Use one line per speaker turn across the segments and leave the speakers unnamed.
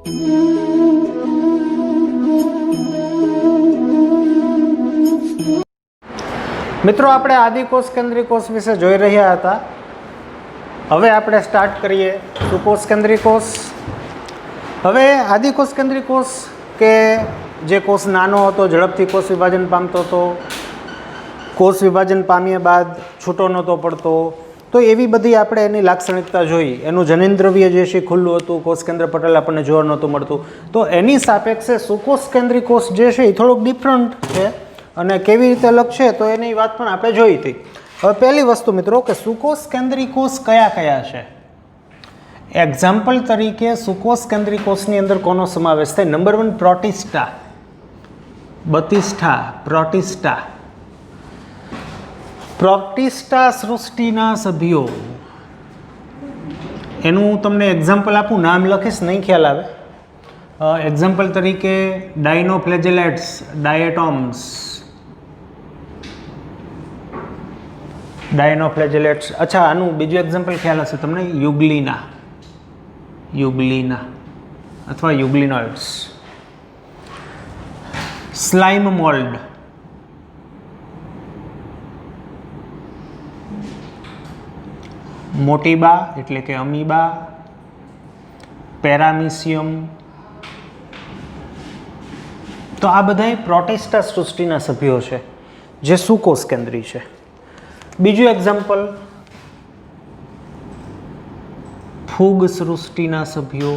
મિત્રો, આપણે આદિકોષ કેન્દ્રીય કોષ વિશે જોઈ રહ્યા હતા. હવે આપણે સ્ટાર્ટ કરીએ સુકોષ કેન્દ્રીય કોષ. હવે આદિકોષ કેન્દ્રીય કોષ કે જે કોષ નાનો હતો, ઝડપથી કોષ વિભાજન પામતો હતો, કોષ વિભાજન પામ્યા બાદ છૂટો નહોતો પડતો, તો એવી બધી આપણે એની લાક્ષણિકતા જોઈ. એનું જનીન્દ્રવ્ય જે છે ખુલ્લું હતું, કોષ કેન્દ્ર પટલ આપણને જોવા નહોતું મળતું. તો એની સાપેક્ષે સુકોષ કેન્દ્રીય કોષ જે છે એ થોડોક ડિફરન્ટ છે અને કેવી રીતે અલગ છે તો એની વાત પણ આપણે જોઈ હતી. હવે પહેલી વસ્તુ મિત્રો કે સુકોષ કેન્દ્રીય કોષ કયા કયા છે. એક્ઝામ્પલ તરીકે સુકોષ કેન્દ્રીય કોષની અંદર કોનો સમાવેશ થાય? નંબર 1 પ્રોટિસ્ટા, બતિસ્ટા, પ્રોટિસ્ટા. પ્રોટિસ્ટા સૃષ્ટિના સભ્યો, એનું હું તમને એક્ઝામ્પલ આપું, નામ લખીશ, નહીં ખ્યાલ આવે. એક્ઝામ્પલ તરીકે ડાયનોફ્લેજેલેટ્સ, ડાયેટોમ્સ, ડાયનોફ્લેજેલેટ્સ. અચ્છા, આનું બીજું એક્ઝામ્પલ ખ્યાલ હશે તમને, યુગ્લિના, યુગ્લિના અથવા યુગ્લિનોઇડ્સ. સ્લાઇમ મોલ્ડ, મોટીબા એટલે કે અમીબા, પેરામિસિયમ. તો આ બધા પ્રોટિસ્ટા સૃષ્ટિના સભ્યો છે જે સુકોષ કેન્દ્રી છે. બીજું એક્ઝામ્પલ ફૂગ સૃષ્ટિના સભ્યો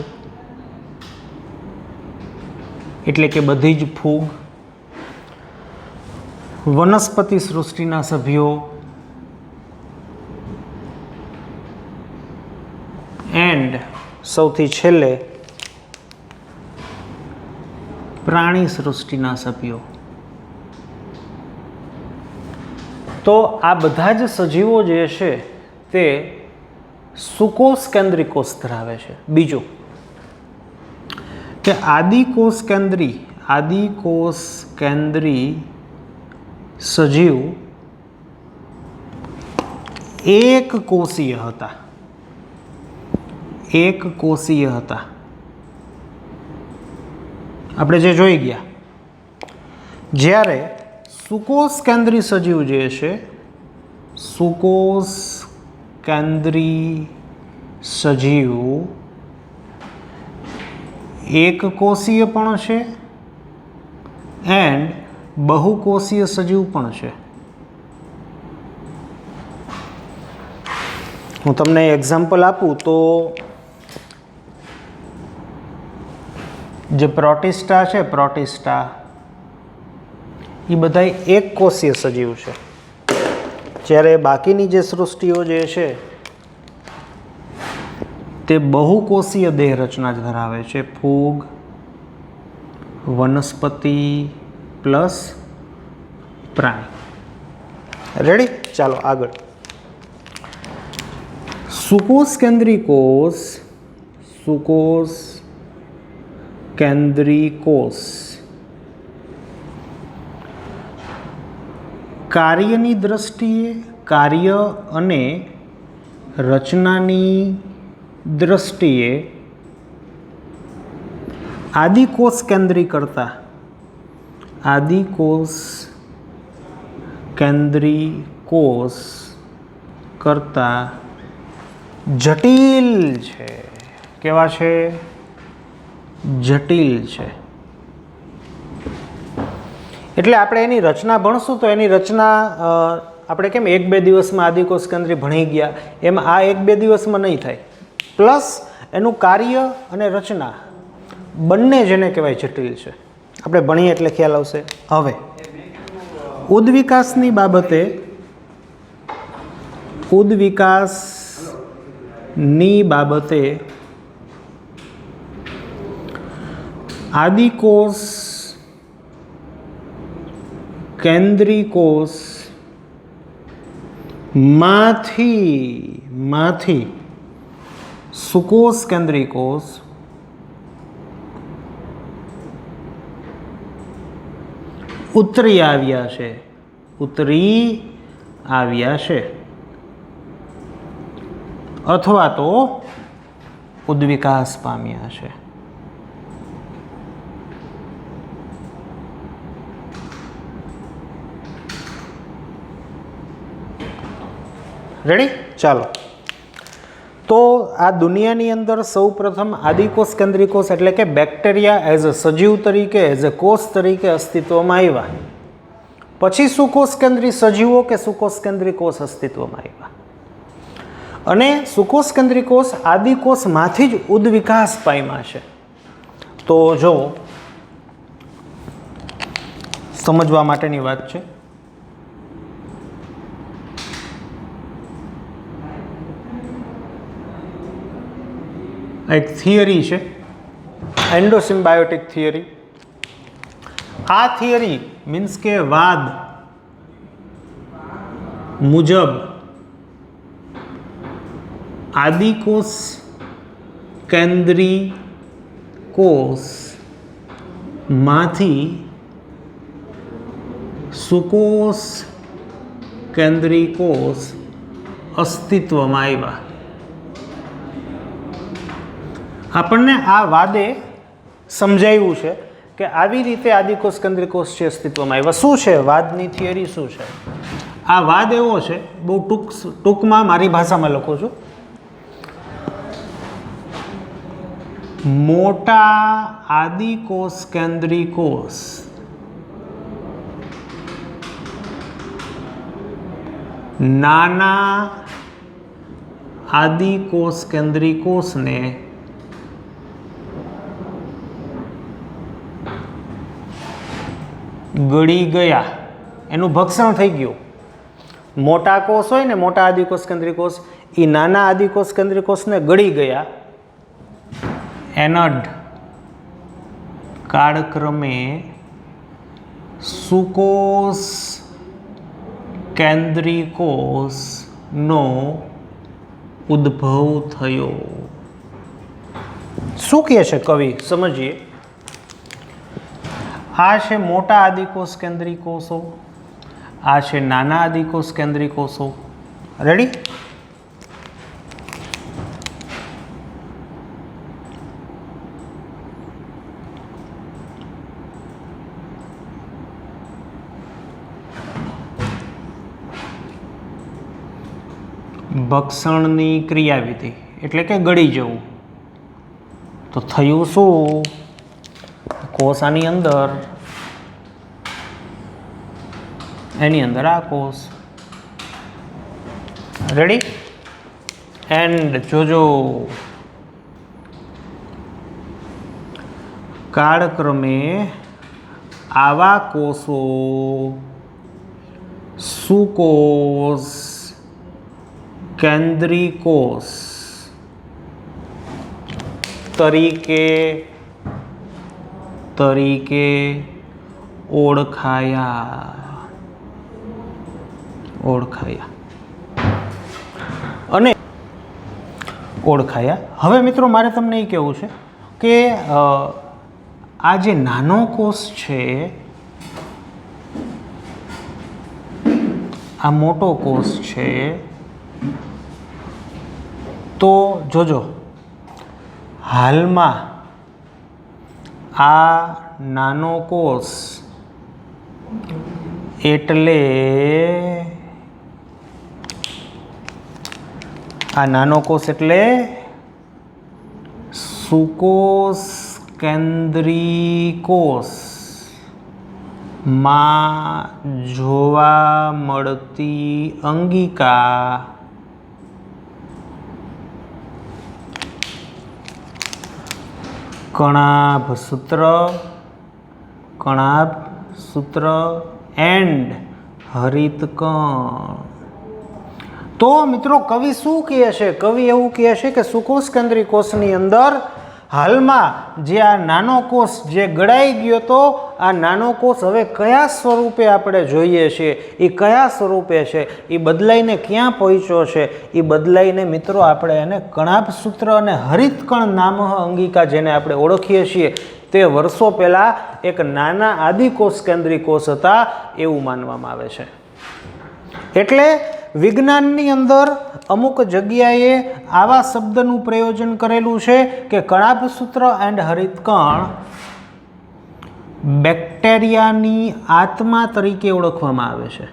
એટલે કે બધી જ ફૂગ. વનસ્પતિ સૃષ્ટિના સભ્યો એન્ડ સૌથી છેલ્લે પ્રાણી સૃષ્ટિના સભ્યો. તો આ બધા જ સજીવો જે છે તે સુકોષ કેન્દ્રીય કોષ ધરાવે છે. બીજું કે આદિકોષ કેન્દ્રી સજીવ એક કોષીય હતા. આપણે જે જોઈ ગયા. જ્યારે સુકોષ કેન્દ્રી સજીવ જે છે, સુકોષ કેન્દ્રી સજીવ એક કોષીય પણ છે એન્ડ બહુકોષીય સજીવ પણ છે. હું તમને એક્ઝામ્પલ આપું તો જે પ્રોટિસ્ટા છે, પ્રોટિસ્ટા એ બધા એક કોષીય સજીવ છે. જ્યારે બાકીની જે સૃષ્ટિઓ જે છે તે બહુકોષીય દેહ રચના ધરાવે છે. ફૂગ, વનસ્પતિ પ્લસ પ્રાણી. રેડી? ચાલો આગળ. સુકોષ કેન્દ્રીય કોષ કાર્યની દ્રષ્ટિએ, કાર્ય અને રચનાની દ્રષ્ટિએ આદિકોષ કેન્દ્રી કોષ કરતા જટિલ છે. કેવા છે? જટિલ છે. એટલે આપણે એની રચના ભણશું તો એની રચના આપણે કેમ 1-2 દિવસમાં આદિકોષ કેન્દ્રી ભણી ગયા એમ આ 1-2 દિવસમાં નહીં થાય. પ્લસ એનું કાર્ય અને રચના બંને જેને કહેવાય જટિલ છે. આપણે ભણીએ એટલે ખ્યાલ આવશે. હવે ઉદ્વિકાસની બાબતે આદિકોષ કેન્દ્રીય કોષ માંથી સુકોષ કેન્દ્રીય કોષ ઉતરી આવ્યા છે અથવા તો ઉદ્વિકાસ પામ્યા છે. રેડી? ચાલો, તો આ દુનિયાની અંદર સૌ પ્રથમ આદિકોષ કેન્દ્રીય કોષ એટલે કે બેક્ટેરિયા એઝ અ સજીવ તરીકે, એઝ અ કોષ તરીકે અસ્તિત્વમાં આવ્યા. પછી સુકોષ કેન્દ્રી સજીવો કે સુકોષ કેન્દ્રી કોષ અસ્તિત્વમાં આવ્યા. અને સુકોષ કેન્દ્રી કોષ આદિકોષમાંથી જ ઉદ્વિકાસ પામ્યા છે. તો જો સમજવા માટેની વાત છે. એક થિયરી છે, એન્ડોસિમ્બાયોટિક થિયરી. આ થિયરી મીન્સ કે વાદ મુજબ આદિકોષ કેન્દ્રી કોષ માંથી સુકોષ કેન્દ્રી કોષ અસ્તિત્વમાં આવ્યા. આપણને આ વાદે સમજાવ્યું છે કે આવી રીતે આદિકોષ કેન્દ્રી કોષ છે અસ્તિત્વમાં આવ્યા. શું છે વાદની થિયરી? શું છે આ વાદ? એવો છે, બહુ ટૂંકમાં મારી ભાષામાં લખું છું. મોટા આદિકોષ કેન્દ્રી કોષ નાના આદિકોષ કેન્દ્રી કોષને ગળી ગયા, એનું ભક્ષણ થઈ ગયું. મોટા કોષ હોય ને, મોટા આદિકોષ કેન્દ્રી કોષ, એ નાના આદિકોષ કેન્દ્રી કોષને ગળી ગયા. એનડ કાળક્રમે સુકોષ કેન્દ્રી કોષનો ઉદ્ભવ થયો. શું કહે છે કવિ? સમજીએ. આ છે મોટા આદિકોષ કેન્દ્રી કોષો, આ છે નાના આદિકોષ કેન્દ્રી કોષો. રેડી? ભક્ષણની ક્રિયાવિધિ એટલે કે ગળી જવું. તો થયું શું? કોષ આની અંદર, એની અંદર આ કોષ. રેડી? એન્ડ જોજો, કાળક્રમે આવા કોષો સુકોષ કેન્દ્રી કોષ તરીકે ઓળખાયા. હવે મિત્રો મારે તમને એ કહેવું છે કે આ જે નાનો કોષ છે, આ મોટો કોષ છે, તો જોજો હાલમાં આ નાનો કોષ એટલે સુકોષ કેન્દ્રી કોષ માં જોવા મળતી અંગિકા કણાભ સૂત્ર એન્ડ હરિતકણ. તો મિત્રો કવિ શું કહે છે? કવિ એવું કહે છે કે સુકોષ કેન્દ્રી કોષની અંદર હાલમાં જે આ નાનો કોષ જે ગળાઈ ગયો તો, આ નાનો કોષ હવે કયા સ્વરૂપે આપણે જોઈએ છીએ, એ કયા સ્વરૂપે છે, એ બદલાઈને ક્યાં પહોંચ્યો છે? એ બદલાઈને મિત્રો આપણે એને કણાભ સૂત્ર અને હરિતકણ નામ અંગિકા જેને આપણે ઓળખીએ છીએ, તે વર્ષો પહેલાં એક નાના આદિકોષ કેન્દ્રી કોષ હતા એવું માનવામાં આવે છે. એટલે વિજ્ઞાનની અંદર અમુક જગ્યાએ આવા શબ્દનું પ્રયોજન કરેલું છે કે કણાભ સૂત્ર એન્ડ હરિતકણ બેક્ટેરિયાની આત્મા તરીકે ઓળખવામાં આવે છે.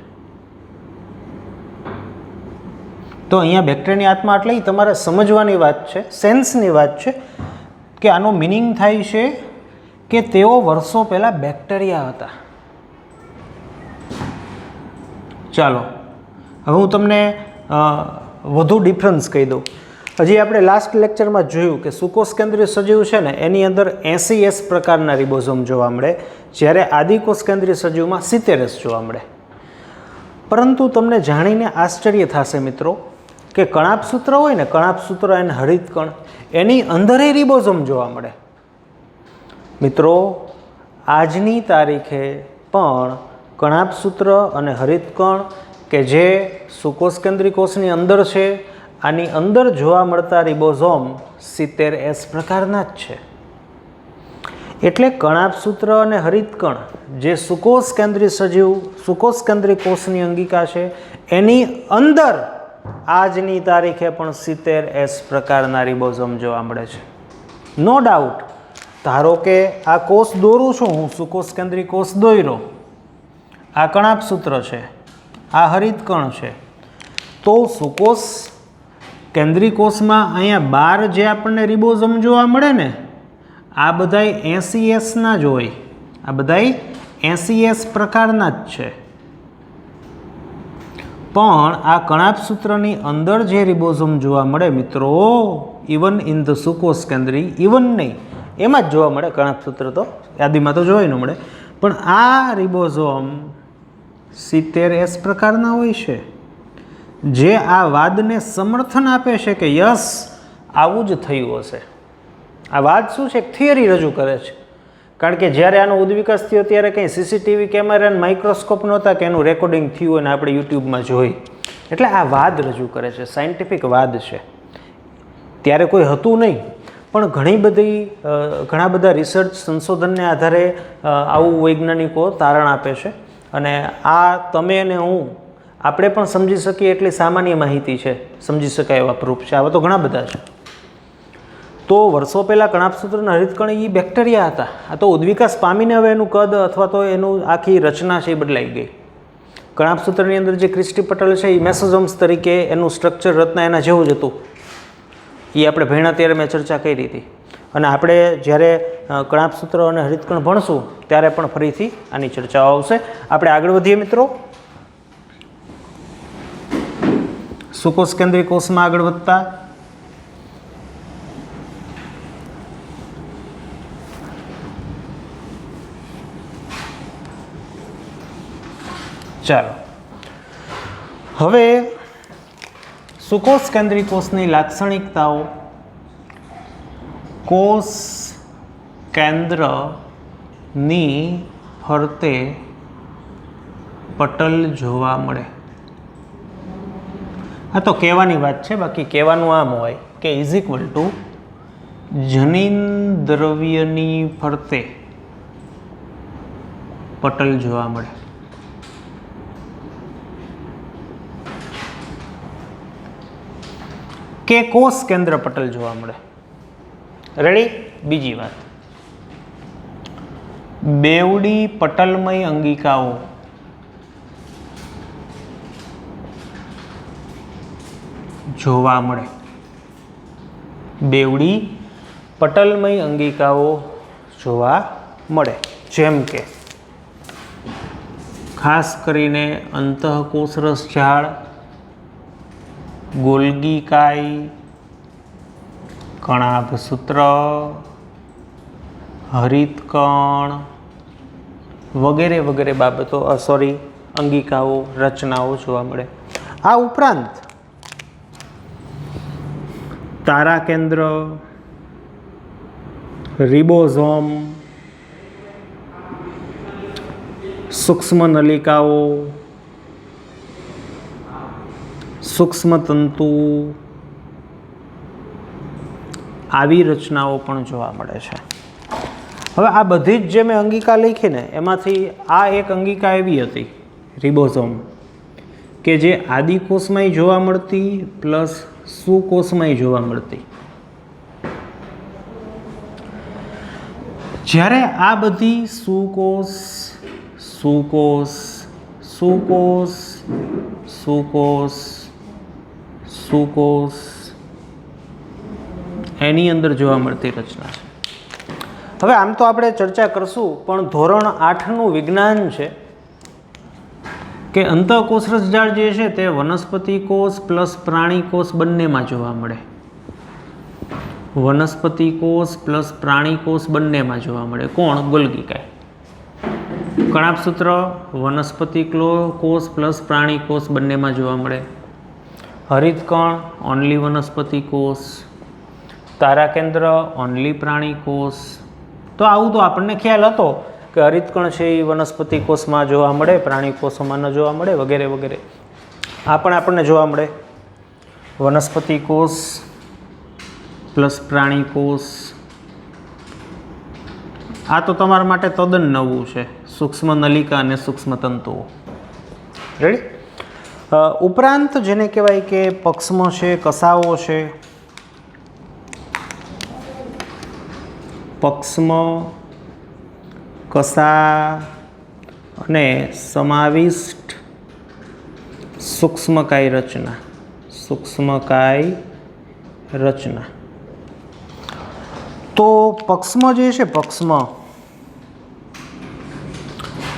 તો અહીંયા બેક્ટેરિયાની આત્મા એટલે તમારે સમજવાની વાત છે, સેન્સની વાત છે કે આનો મિનિંગ થાય છે કે તેઓ વર્ષો પહેલાં બેક્ટેરિયા હતા. ચાલો હવે હું તમને વધુ ડિફરન્સ કહી દઉં. હજી આપણે લાસ્ટ લેક્ચરમાં જોયું કે સુકોષ કેન્દ્રીય સજીવ છે ને એની અંદર 80S પ્રકારના રિબોઝોમ જોવા મળે, જ્યારે આદિકોષ કેન્દ્રીય સજીવમાં 70S જોવા મળે. પરંતુ તમને જાણીને આશ્ચર્ય થશે મિત્રો કે કણાભસૂત્ર હોય ને, કણાભસૂત્ર અને હરિતકણ, એની અંદર રિબોઝોમ જોવા મળે. મિત્રો આજની તારીખે પણ કણાભસૂત્ર અને હરિતકણ કે જે સુકોષ કેન્દ્રીય કોષની અંદર છે, આની અંદર જોવા મળતા રિબોઝોમ 70S પ્રકારના જ છે. એટલે કણાભસૂત્ર અને હરિતકણ જે સુકોષ કેન્દ્રીય સજીવ, સુકોષ કેન્દ્રીય કોષની અંગિકા છે, એની અંદર આજની તારીખે પણ 70S પ્રકારના રિબોઝોમ જોવા મળે છે. No doubt. ધારો કે આ કોષ દોરું છું હું, સુકોષ કેન્દ્રીય કોષ દોર્યો, આ કણાભસૂત્ર છે, આ હરિતકણ છે, તો સુકોષ કેન્દ્રીય કોષમાં અહીંયા 12 જે આપણને રિબોઝોમ જોવા મળે ને, આ બધાય 80Sના જ હોય. આ બધાય 80S પ્રકારના જ છે. પણ આ કણાભસૂત્રની અંદર જે રિબોઝોમ જોવા મળે મિત્રો, ઇવન ઇન ધ સુકોષ કેન્દ્રી, ઇવન નહીં, એમાં જ જોવા મળે. કણાભસૂત્ર તો યાદીમાં તો જોઈ ન મળે, પણ આ રિબોઝોમ 70S પ્રકારના હોય છે, જે આ વાદને સમર્થન આપે છે કે યસ આવું જ થયું હશે. આ વાત શું છે? થિયરી રજૂ કરે છે. કારણ કે જ્યારે આનો ઉદ્વિકાસ થયો ત્યારે કંઈ સીસીટીવી કેમેરા અને માઇક્રોસ્કોપ નહોતા કે એનું રેકોર્ડિંગ થયું અને આપણે યુટ્યુબમાં જોઈ. એટલે આ વાદ રજૂ કરે છે, સાયન્ટિફિક વાદ છે. ત્યારે કોઈ હતું નહીં, પણ ઘણા બધા રિસર્ચ સંશોધનને આધારે આવું વૈજ્ઞાનિકો તારણ આપે છે. અને આ તમે અને હું આપણે પણ સમજી શકીએ એટલી સામાન્ય માહિતી છે, સમજી શકાય એવા પ્રૂફ છે. આવા તો ઘણા બધા છે. તો વર્ષો પહેલાં કણાભસૂત્ર અને હરિતકણ એ બેક્ટેરિયા હતા. આ તો ઉદ્વિકાસ પામીને હવે એનું કદ અથવા તો એનું આખી રચના છે એ બદલાઈ ગઈ. કણાભસૂત્રની અંદર જે ક્રિસ્ટી પટલ છે એ મેસોઝોમ્સ તરીકે એનું સ્ટ્રક્ચર, રચના એના જેવું જ હતું. એ આપણે ભણ્યા ત્યારે મેં ચર્ચા કરી હતી. અને આપણે જ્યારે કણાભસૂત્ર અને હરિતકણ ભણશું ત્યારે પણ ફરીથી આની ચર્ચાઓ આવશે. આપણે આગળ વધીએ મિત્રો. સુકોષ કેન્દ્રીય કોષમાં આગળ વધતા ચાલો હવે સુકોષ કેન્દ્રીય કોષની લાક્ષણિકતાઓ. કોષ કેન્દ્રની ફરતે પટલ જોવા મળે. આ તો કહેવાની વાત છે, બાકી કહેવાનું આમ હોય કે ઇઝ ઇક્વલ ટુ જનીન દ્રવ્યની ફરતે પટલ જોવા મળે. કે કોષ કેન્દ્ર પટલ જોવા મળે. રેડી? બીજી વાત, બેવડી પટલમય અંગિકાઓ જોવા મળે. બેવડી પટલમય અંગિકાઓ જોવા મળે. જેમ કે ખાસ કરીને અંતઃકોષરસ ઝાડ, ગોલ્ગી કાય, કણાભસૂત્ર, હરિતકણ વગેરે વગેરે બાબતો, અંગિકાઓ, રચનાઓ જોવા મળે. આ ઉપરાંત તારા કેન્દ્ર, રિબોઝોમ, સૂક્ષ્મ નલિકાઓ, સૂક્ષ્મ તંતુ, આવી રચનાઓ પણ જોવા મળે છે. હવે આ બધી જ જે મેં અંગિકા લખી ને એમાંથી આ એક અંગિકા એવી હતી, રિબોઝોમ, કે જે આદિકોષમાંય જોવા મળતી પ્લસ સુકોષમાંય જોવા મળતી. જ્યારે આ બધી સુકોષ સુકોષ સુકોષ સુકોષ સુકોષ એની અંદર જોવા મળતી રચના છે. હવે આમ તો આપણે ચર્ચા કરશું, પણ ધોરણ 8નું વિજ્ઞાન છે કે અંતઃકોષ રસજાળ જે છે તે વનસ્પતિ કોષ પ્લસ પ્રાણી કોષ બંનેમાં જોવા મળે. વનસ્પતિ કોષ પ્લસ પ્રાણી કોષ બંનેમાં જોવા મળે. કોણ? ગોલ્ગી કાય. કણાભસૂત્ર વનસ્પતિ કોષ પ્લસ પ્રાણી કોષ બંનેમાં જોવા મળે. હરિતકણ ઓનલી વનસ્પતિ કોષ, તારાકેન્દ્ર ઓનલી પ્રાણી કોષ. તો આવું તો આપણને ખ્યાલ હતો કે હરિતકણ છે એ વનસ્પતિ કોષમાં જોવા મળે, પ્રાણી કોષોમાં ન જોવા મળે, વગેરે વગેરે. આ પણ આપણને જોવા મળે. વનસ્પતિ કોષ પ્લસ પ્રાણી કોષ. આ તો તમારા માટે તદ્દન નવું છે, સૂક્ષ્મ નલિકા અને સૂક્ષ્મ તંતુઓ. રેડી? ઉપરાંત જેને કહેવાય કે પક્ષમ છે, કસાઓ છે. પક્ષમ, કસા અને સમાવિષ્ટ સૂક્ષ્મકાય રચના. સૂક્ષ્મકાય રચના. તો પક્ષમ જે છે, પક્ષમ,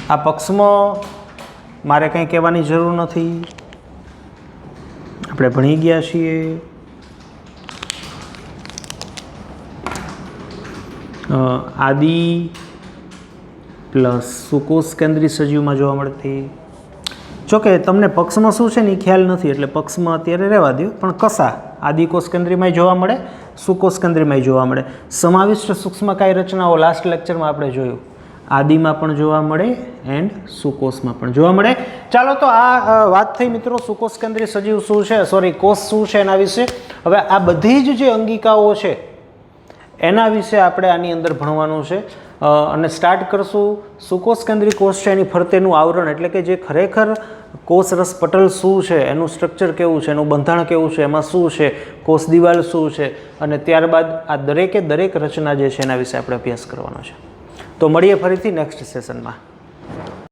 આ પક્ષમ મારે કંઈ કહેવાની જરૂર નથી, આપણે ભણી ગયા છીએ. આદિ પ્લસ સુકોષ કેન્દ્રી સજીવમાં જોવા મળતી. જોકે તમને પક્ષમાં શું છે ને એ ખ્યાલ નથી, એટલે પક્ષમાં અત્યારે રહેવા દો. પણ કસા આદિકોષ કેન્દ્રીમાં જોવા મળે, સુકોષ કેન્દ્રીમાં જોવા મળે. સમાવિષ્ટ સૂક્ષ્મકાય રચનાઓ લાસ્ટ લેક્ચરમાં આપણે જોયું. આદિમાં પણ જોવા મળે એન્ડ સુકોષમાં પણ જોવા મળે. ચાલો, તો આ વાત થઈ મિત્રો સુકોષ કેન્દ્રી સજીવ શું છે, કોષ શું છે એના વિશે. હવે આ બધી જ જે અંગિકાઓ છે એના વિશે આપણે આની અંદર ભણવાનું છે. અને સ્ટાર્ટ કરશું સુકોષ કેન્દ્રી કોષ છે એની ફરતેનું આવરણ, એટલે કે જે ખરેખર કોષ રસ પટલ શું છે, એનું સ્ટ્રક્ચર કેવું છે, એનું બંધારણ કેવું છે, એમાં શું છે, કોષ દિવાલ શું છે, અને ત્યારબાદ આ દરેકે દરેક રચના જે છે એના વિશે આપણે અભ્યાસ કરવાનો છે. તો મળીએ ફરીથી નેક્સ્ટ સેશનમાં.